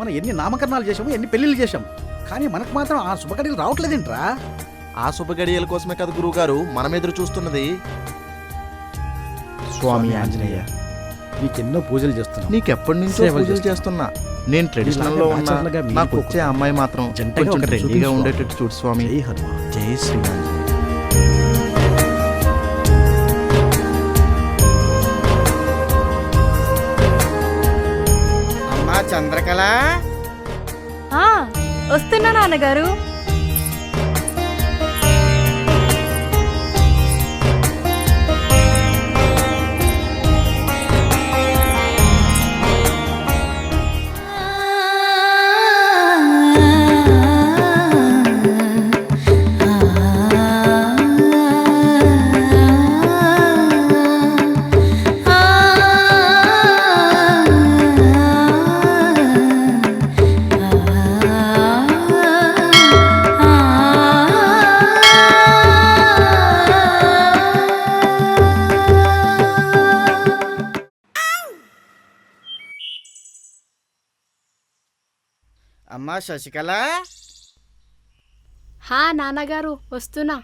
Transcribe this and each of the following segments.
మనం ఎన్ని నామకరణాలు చేసాము, ఎన్ని పెళ్లిళ్ళు చేసాం, కానీ మనకు మాత్రం ఆ శుభగడియలు రావట్లేదేంట్రా? ఆ శుభగడియల కోసమే కదా గురువు గారు మనం ఎదురు చూస్తున్నది. స్వామి ఆంజనేయ, నీకెన్నో పూజలు చేస్తున్నాం, నీకెప్పటి నుంచో సేవలు పూజలు చేస్తున్నా. నేను ట్రెడిషనల్ లో ఉన్నా, న్యాచురల్గా మీరు నాకు వచ్చే అమ్మాయి మాత్రం జంటగా కొంచెం ఒకటి రెడీగా చూపించు. ఉండేటట్టు చూడు స్వామి. జై హనుమాన్. జై శ్రీరామ్. అమ్మా చంద్రకళ, వస్తున్నా నాన్నగారు. అమ్మా శశికళ, నాన్నగారు వస్తున్నా.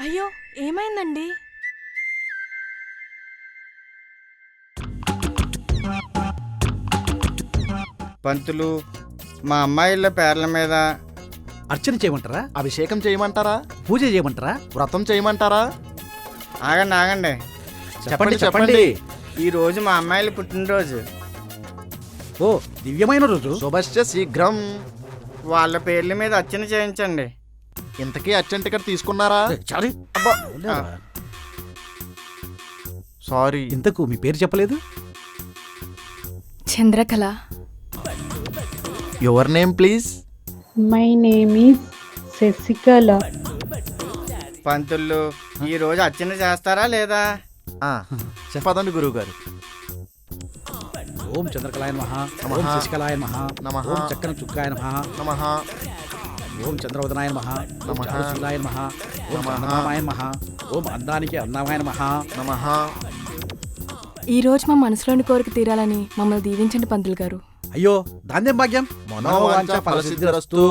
అయ్యో, ఏమైందండి? పంతులు, మా అమ్మాయిల పేర్ల మీద అర్చన చేయమంటారా? అభిషేకం చేయమంటారా? పూజ చేయమంటారా? వ్రతం చేయమంటారా? ఆగండి ఆగండి, చెప్పండి చెప్పండి. ఈ రోజు మా అమ్మాయిల పుట్టినరోజు. ఓ దివ్యమైన రోజు. శుభశ్చ శీఘ్రం. వాళ్ళ పేర్ల మీద అర్చన చేయించండి. ఇంతకీ అర్జెంట్ టికెట్ తీసుకున్నారా? చాలు. అబ్బా, సారీ. ఇంతకు మీ పేరు చెప్పలేదు? Chandrakala. Your name please? My name is Sasikala. పంతులు, ఈ రోజు అర్చన చేస్తారా లేదా? చెప్పదండి గురువు గారు. ఓం చంద్రకళాయ నమః, నమః. ఓం శశికళాయ నమః, నమః. ఓం చక్కన చుక్కాయ నమః, నమః. ఓం చంద్రవదనాయ నమః, ఓం నమః. చారుశీలాయ నమః, ఓం నమః. చందనామాయ నమః, ఓం అందానికి అన్నామాయ నమః. నమః. ఈ రోజు మా మనసులోని కోరిక తీరాలని మమ్మల్ని దీవించండి పంతులు గారు. అయ్యో దాందేం భాగ్యం. మనోవాంఛ ఫలసిద్ధిరస్తు.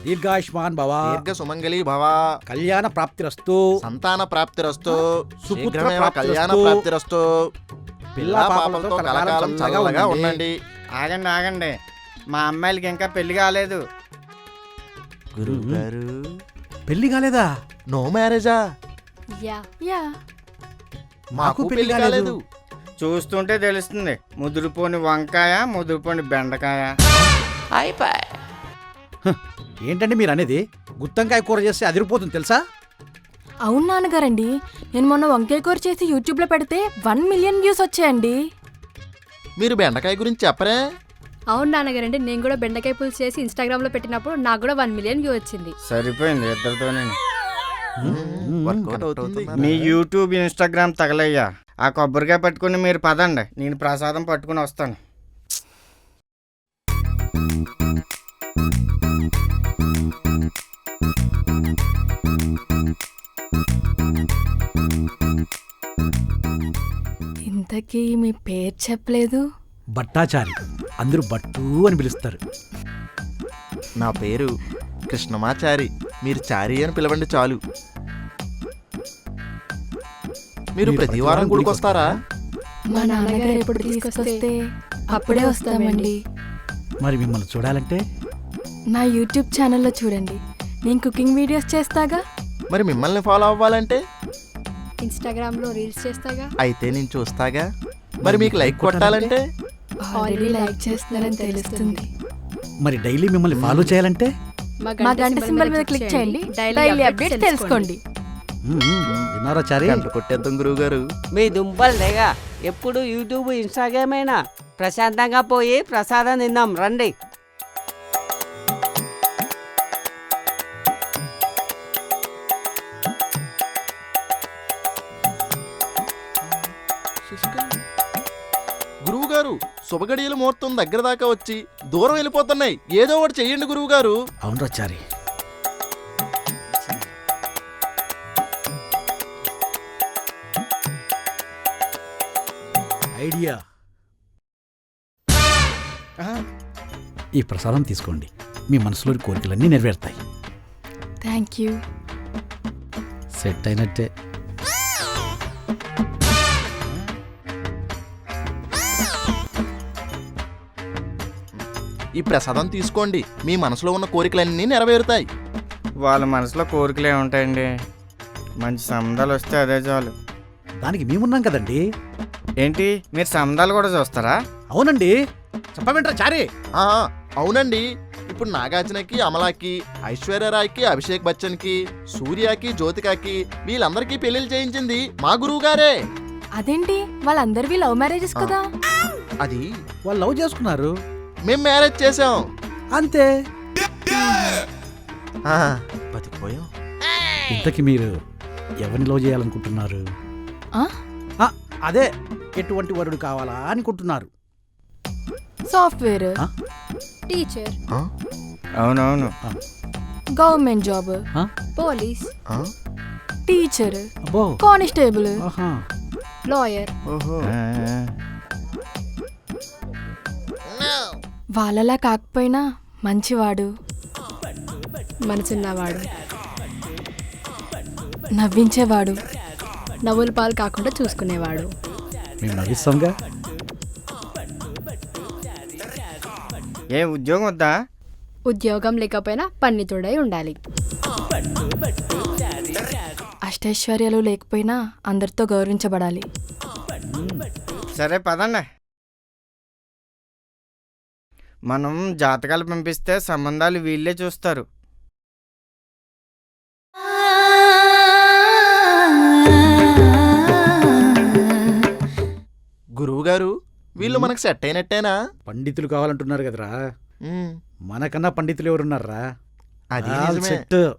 దీర్ఘాయుష్మాన్ భవ, దీర్ఘ సుమంగళి భవ. కళ్యాణ ప్రాప్తిరస్తు, సంతాన ప్రాప్తిరస్తు. సుపుత్ర శీఘ్రమేవ ప్రాప్తిరస్తు. కళ్యాణ ప్రాప్తిరస్తు. పిల్లా పాపలతో కలకాలం చల్లగా ఉండండి. ఆగండి ఆగండి, మా అమ్మాయిలకి ఇంకా పెళ్లి కాలేదు. గురువు గారు, పెళ్లి కాలేదా? నో మ్యారేజా? యా. మాకు పెళ్లి కాలేదు. చూస్తుంటే తెలుస్తుంది, ముదురుపోని వంకాయ, ముదురుపోని బెండకాయ. ఏంటండి మీరు అనేది? గుత్తంకాయ కూర చేస్తే అదిరిపోతుంది తెలుసా? అవును నాన్నగారండి, నేను మొన్న వంకాయ కూర చేసి యూట్యూబ్లో పెడితే 1 మిలియన్ వ్యూస్ వచ్చాయండి. మీరు బెండకాయ గురించి చెప్పరే? అవును నాన్నగారండి, నేను కూడా బెండకాయ పులుసు చేసి ఇన్స్టాగ్రామ్ లో పెట్టినప్పుడు నాకు కూడా 1 మిలియన్ వ్యూ వచ్చింది. సరిపోయింది ఇద్దరితోనే. వర్కౌట్ అవుతుంది. మీ యూట్యూబ్ ఇన్స్టాగ్రామ్ తగలయ్యా. ఆ కొబ్బరికాయ పట్టుకుని మీరు పదండి, నేను ప్రసాదం పట్టుకుని వస్తాను. ఇంతకీ మీ పేరు చెప్పలేదు? బట్టాచారి, అందరూ బట్టు అని పిలుస్తారు. నా పేరు కృష్ణమాచారి. మీరు చారి అని పిలవండి చాలు. మీరు ప్రతి వారం గుడికి వస్తారా? మా నాన్నగారు ఎప్పుడు తీసుకొస్తే అప్పుడే వస్తామండి. మరి మిమ్మల్ని చూడాలంటే నా యూట్యూబ్ ఛానల్లో చూడండి, నేను కుకింగ్ వీడియోస్ చేస్తాగా. మరి మిమ్మల్ని ఫాలో అవ్వాలంటే? ఇన్స్టాగ్రామ్ లో రీల్స్ చేస్తాగా. అయితే నేను చూస్తాగా. మరి మీకు లైక్ కొట్టాలంటే? ఆల్రెడీ లైక్ చేస్తున్నారని తెలుస్తుంది. మరి డైలీ మిమ్మల్ని ఫాలో చేయాలంటే? మా గంట సింబల్ మీద క్లిక్ చేయండి, డైలీ అప్డేట్స్ తెలుసుకోండి. విన్నారా చారి? గంట కొట్టేద్దాం గురువు గారు. మీ దుంపలు లేగా ఎప్పుడు యూట్యూబ్ ఇన్స్టాగ్రామ్ అయినా ప్రశాంతంగా పోయి ప్రసాదం తిందాం రండి. గురువు గారు, శుభగడియల ముహూర్తం దగ్గర దాకా వచ్చి దూరం వెళ్ళిపోతున్నాయి. ఏదో ఒకటి చెయ్యండి గురువు గారు. అవునరా చారి. ఐడియా. ఈ ప్రసాదం తీసుకోండి, మీ మనసులోని కోరికలన్నీ నెరవేరుతాయి. Thank you. సెట్ అయినట్టే. ఈ ప్రసాదం తీసుకోండి, మీ మనసులో ఉన్న కోరికలన్నీ నెరవేరుతాయి. వాళ్ళ మనసులో కోరికలు ఏముంటాయండి? మంచి సంబంధాలు వస్తే అదే చాలు. దానికి మేమున్నాం కదండి. ఏంటి, మీరు సంబంధాలు కూడా చూస్తారా? అవునండి, చెప్పవేంట్రా చారి? ఆ, అవునండి. ఇప్పుడు నాగార్జునకి, అమలాకి, ఐశ్వర్యరాయ్కి, అభిషేక్ బచ్చన్కి, సూర్యకి, జ్యోతికాకి వీళ్ళందరికీ పెళ్లిళ్ళు చేయించింది మా గురువు గారే. అదేంటి, వాళ్ళందరివి లవ్ మ్యారేజెస్ కదా? అది వాళ్ళు లవ్ చేసుకున్నారు మేం మ్యారేజ్ చేసాం అంతే. ఆ, బతికిపోయాం. ఇంతకి మీరు ఎవరిని లవ్ చేయాలనుకుంటున్నారు? ఆ? ఆ, అదే ఎటువంటి వరుడు కావాలా అనుకుంటున్నారు? సాఫ్ట్వేర్, ఆ? టీచర్, ఆ, అవునవును. గవర్నమెంట్ జాబ్, ఆ? పోలీస్, ఆ, టీచర్, అబ్బో. కానిస్టేబుల్, ఆహా. లాయర్. ఓహో. వాళ్ళలా కాకపోయినా మంచివాడు, మనసున్నవాడు, నవ్వించేవాడు, నవ్వుల పాలు కాకుండా చూసుకునేవాడు. మేము నవ్విస్తాంగా. ఏ ఉద్యోగం వద్దా? ఉద్యోగం లేకపోయినా పండితుడై ఉండాలి. అష్టైశ్వర్యాలు లేకపోయినా అందరితో గౌరవించబడాలి. సరే పదండి. మనం జాతకాలు పంపిస్తే సంబంధాలు వీళ్ళే చూస్తారు. గురువు గారు, వీళ్ళు మనకు సెట్ అయినట్టేనా? పండితులు కావాలంటున్నారు కదరా, ఉమ్, మనకన్నా పండితులు ఎవరున్నారా? అది ఆల్ నిజమే. సెట్.